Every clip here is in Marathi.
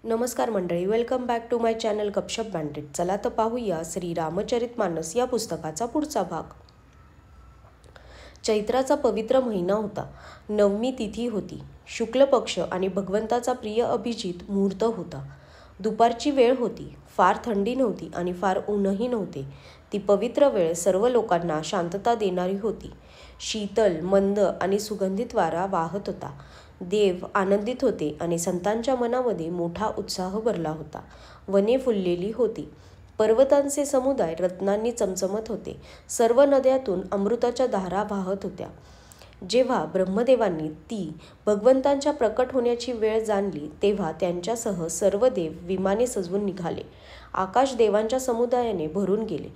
नमस्कार मंडळी, welcome back to my channel Gapshap bandit. चला तर पाहूया श्री रामचरितमानस या पुस्तकाचा पुढचा भाग. चैत्राचा पवित्र महिना होता. नवमी तिथी होती. शुक्ल पक्ष आणि भगवंताचा प्रिय अभिजित मुहूर्त होता. दुपारची वेळ होती. फार थंडी नव्हती आणि फार ऊनही नव्हते. ती पवित्र वेळ सर्व लोकांना शांतता देणारी होती. शीतल, मंद आणि सुगंधित वारा वाहत होता. देव आनंदित होते आणि संतांच्या मनामध्ये मोठा उत्साह भरला होता. वने फुललेली होती. पर्वतांचे समुदाय रत्नांनी चमचमत होते. सर्व नद्यातून अमृताच्या धारा वाहत होत्या. जेव्हा ब्रह्मदेवांनी ती भगवंतांच्या प्रकट होण्याची वेळ जाणली तेव्हा त्यांच्यासह सर्व देव विमाने सजवून निघाले. आकाश देवांच्या समुदायाने भरून गेले.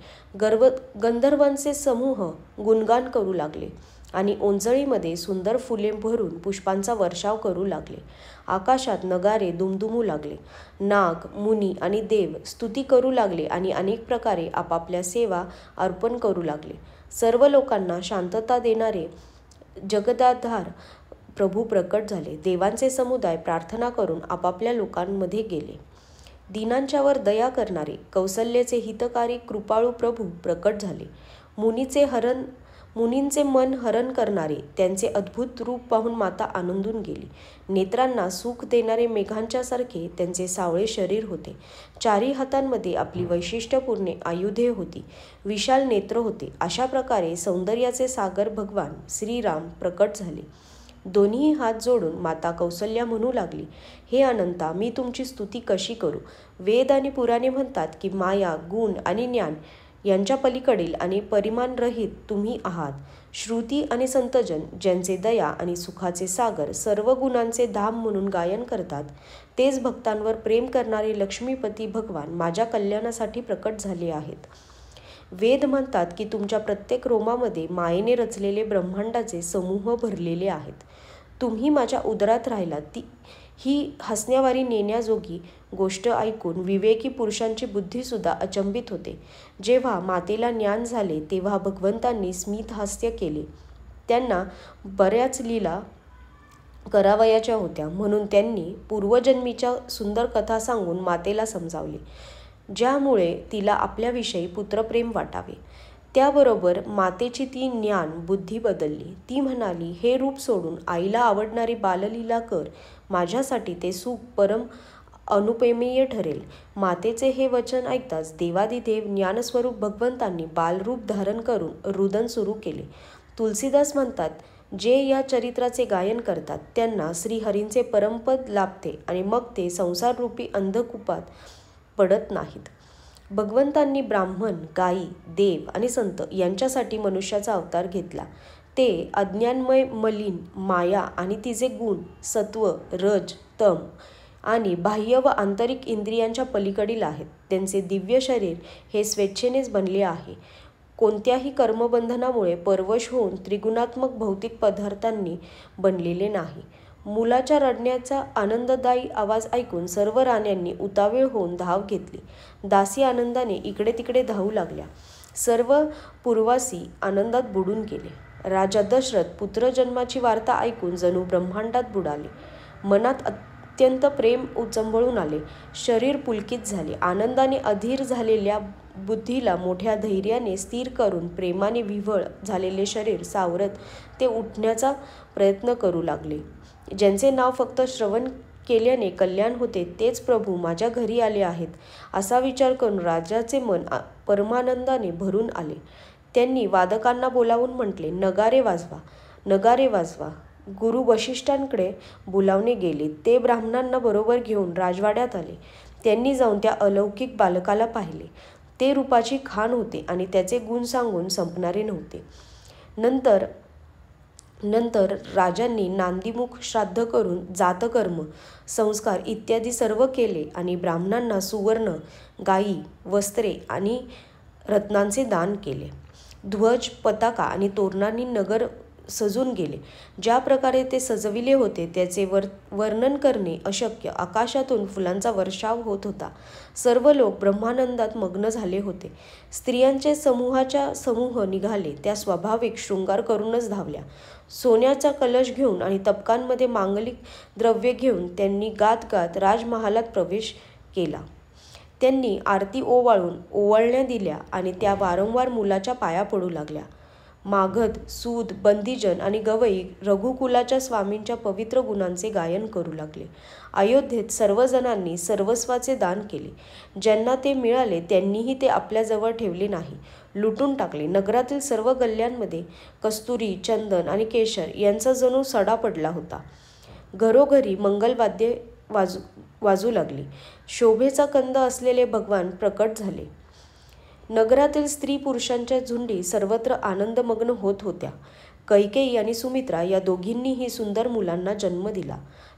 गंधर्वांचे समूह गुणगान करू लागले आणि ओंजळीमध्ये सुंदर फुले भरून पुष्पांचा वर्षाव करू लागले. आकाशात नगारे दुमदुमू लागले. नाग, मुनी आणि देव स्तुती करू लागले आणि अनेक प्रकारे आपापल्या सेवा अर्पण करू लागले. सर्व लोकांना शांतता देणारे जगदाधार प्रभू प्रकट झाले. देवांचे समुदाय प्रार्थना करून आपापल्या लोकांमध्ये गेले. दीनांच्यावर दया करणारे कौसल्याचे हितकारी कृपाळू प्रभू प्रकट झाले. मुनींचे मन हरण करणारे त्यांचे अद्भुत रूप पाहून माता आनंदून गेली. नेत्रांना सुख देणारे मेघांच्या सारखे त्यांचे सावळे शरीर होते. चारी हातांमध्ये आपली वैशिष्ट्यपूर्ण आयुधे होती. विशाल नेत्र होते. अशा प्रकारे सौंदर्याचे सागर भगवान श्रीराम प्रकट झाले. दोन्ही हात जोडून माता कौसल्या म्हणू लागली, हे अनंता, मी तुमची स्तुती कशी करू? वेद आणि पुराणे म्हणतात की माया, गुण आणि ज्ञान यांच्या पलीकडील आणि परिमाणरहित तुम्ही आहात. श्रुती आणि संतजन ज्यांचे दया आणि सुखाचे सागर सर्व गुणांचे धाम म्हणून गायन करतात, तेच भक्तांवर प्रेम करणारे लक्ष्मीपती भगवान माझ्या कल्याणासाठी प्रकट झाले आहेत. वेद म्हणतात की तुमच्या प्रत्येक रोमामध्ये मायेने रचलेले ब्रह्मांडाचे समूह भरलेले आहेत. तुम्ही माझ्या उदरात राहिलात. ही हसण्यावारी नेण्याजोगी गोष्ट ऐकून विवेकी पुरुषांची बुद्धीसुद्धा अचंबित होते. जेव्हा मातेला ज्ञान झाले तेव्हा भगवंतांनी स्मित हास्य केले. त्यांना बऱ्याच लीला करावयाच्या होत्या म्हणून त्यांनी पूर्वजन्मीच्या सुंदर कथा सांगून मातेला समजावले, ज्यामुळे तिला आपल्याविषयी पुत्रप्रेम वाटावे. त्याबरोबर मातेची ती ज्ञान बुद्धी बदलली. ती म्हणाली, हे रूप सोडून आईला आवडणारी बाललीला कर. माझ्यासाठी ते सुख परम अनुपेमेय ठरेल. मातेचे हे वचन ऐकताच देवादिदेव ज्ञानस्वरूप भगवंतांनी बालरूप धारण करून रुदन सुरू केले. तुलसीदास म्हणतात, जे या चरित्राचे गायन करतात त्यांना श्रीहरींचे परमपद लाभते आणि मग ते संसाररूपी अंधकूपात पडत नाहीत. भगवंतांनी ब्राह्मण, गायी, देव आणि संत यांच्यासाठी मनुष्याचा अवतार घेतला. ते अज्ञानमय मलिन माया आणि तिचे गुण सत्व, रज, तम आणि बाह्य व आंतरिक इंद्रियांच्या पलीकडील आहेत. त्यांचे दिव्य शरीर हे स्वेच्छेनेच बनले आहे. कोणत्याही कर्मबंधनामुळे परवश होऊन त्रिगुणात्मक भौतिक पदार्थांनी बनलेले नाही. मुलाच्या रडण्याचा आनंददायी आवाज ऐकून सर्व राण्यांनी उतावीळ होऊन धाव घेतली. दासी आनंदाने इकडे तिकडे धावू लागल्या. सर्व पूर्वासी आनंदात बुडून गेले. राजा दशरथ पुत्रजन्माची वार्ता ऐकून जणू ब्रह्मांडात बुडाले. मनात अत्यंत प्रेम उचंबळून आले. शरीर पुलकित झाले. आनंदाने अधीर झालेल्या बुद्धीला मोठ्या धैर्याने स्थिर करून प्रेमाने विव्हळ झालेले शरीर सावरत ते उठण्याचा प्रयत्न करू लागले. ज्यांचे नाव फक्त श्रवण केल्याने कल्याण होते तेच प्रभू माझ्या घरी आले आहेत, असा विचार करून राजाचे मन परमानंदाने भरून आले. त्यांनी वादकांना बोलावून म्हटले, नगारे वाजवा, नगारे वाजवा. गुरु वशिष्ठांकडे बोलावणे गेले. ते ब्राह्मणांना बरोबर घेऊन राजवाड्यात आले. त्यांनी जाऊन त्या अलौकिक बालकाला पाहिले. ते रूपाची खाण होते आणि त्याचे गुण सांगून संपणारे नव्हते. नंतर राजांनी नांदीमुख श्राद्ध करून जातकर्म, संस्कार इत्यादी सर्व केले आणि ब्राह्मणांना सुवर्ण, गायी, वस्त्रे आणि रत्नांचे दान केले. ध्वज, पताका आणि तोरणांनी नगर सजून गेले. ज्या प्रकारे ते सजविले होते त्याचे वर्णन करणे अशक्य. आकाशातून फुलांचा वर्षाव होत होता. सर्व लोक ब्रह्मानंदात मग्न झाले होते. स्त्रियांचे समूहाच्या समूह निघाले. त्या स्वाभाविक शृंगार करूनच धावल्या. सोन्याचा कलश घेऊन आणि तबकांमध्ये मांगलिक द्रव्ये घेऊन त्यांनी गात गात राजमहालात प्रवेश केला. त्यांनी आरती ओवाळण्या दिल्या आणि त्या वारंवार मुलाच्या पाया पडू लागल्या. मागध, सूद, बंदीजन आणि गवई रघुकुलाच्या स्वामींच्या पवित्र गुणांचे गायन करू लागले. अयोध्येत सर्वजणांनी सर्वस्वाचे दान केले. ज्यांना ते मिळाले त्यांनीही ते आपल्याजवळ ठेवले नाही, लुटून टाकले. नगरातील सर्व गल्ल्यांमध्ये कस्तुरी, चंदन आणि केशर यांचा जणू सडा पडला होता. घरोघरी मंगलवाद्ये वाजू लागली. शोभेचा कंद असलेले भगवान प्रकट झाले. नगरातील स्त्री पुरुषांच्या झुंडी सर्वत्र आनंदमग्न होत होत्या. कैकेयी आणि सुमित्रा या दोघींनीही सुंदर मुलांना जन्म दिला.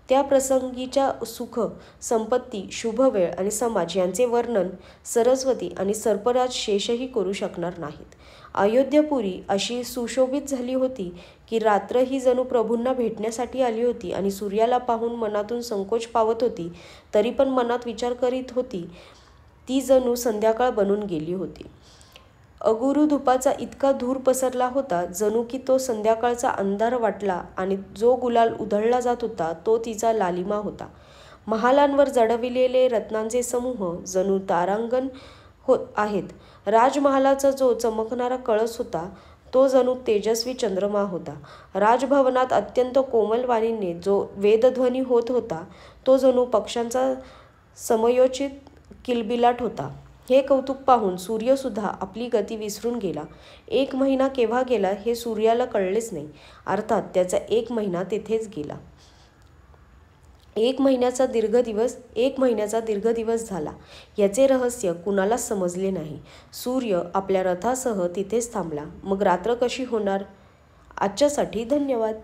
त्या प्रसंगीच्या सुख, संपत्ती, शुभवेळ आणि समाज यांचे वर्णन सरस्वती आणि सर्पराज शेषही करू शकणार नाहीत. अयोध्यापुरी अशी सुशोभित झाली होती की रात्र ही जणू प्रभूंना भेटण्यासाठी आली होती आणि सूर्याला पाहून मनातून संकोच पावत होती, तरी पण मनात विचार करीत होती ती जणू संध्याकाळ बनून गेली होती. अगुरू धुपाचा इतका धूर पसरला होता जणू की तो संध्याकाळचा अंधार वाटला आणि जो गुलाल उधळला जात होता तो तिचा लालिमा होता. महालांवर जडविलेले रत्नांचे समूह जणू तारांगण आहेत. राजमहालाचा जो चमकणारा कळस होता तो जणू तेजस्वी चंद्रमा होता. राजभवनात अत्यंत कोमल वाणीने जो वेदध्वनी होत होता तो जणू पक्ष्यांचा समयोचित किलबिलाट होता. हे कौतुक पाहून सूर्यसुद्धा आपली गती विसरून गेला. 1 महिना केव्हा गेला हे सूर्याला कळलेच नाही. अर्थात त्याचा 1 महिना तेथेच गेला. 1 महिन्याचा दीर्घ दिवस झाला. याचे रहस्य कुणालाच समजले नाही. सूर्य आपल्या रथासह तिथेच थांबला. मग रात्र कशी होणार? आजच्यासाठी धन्यवाद.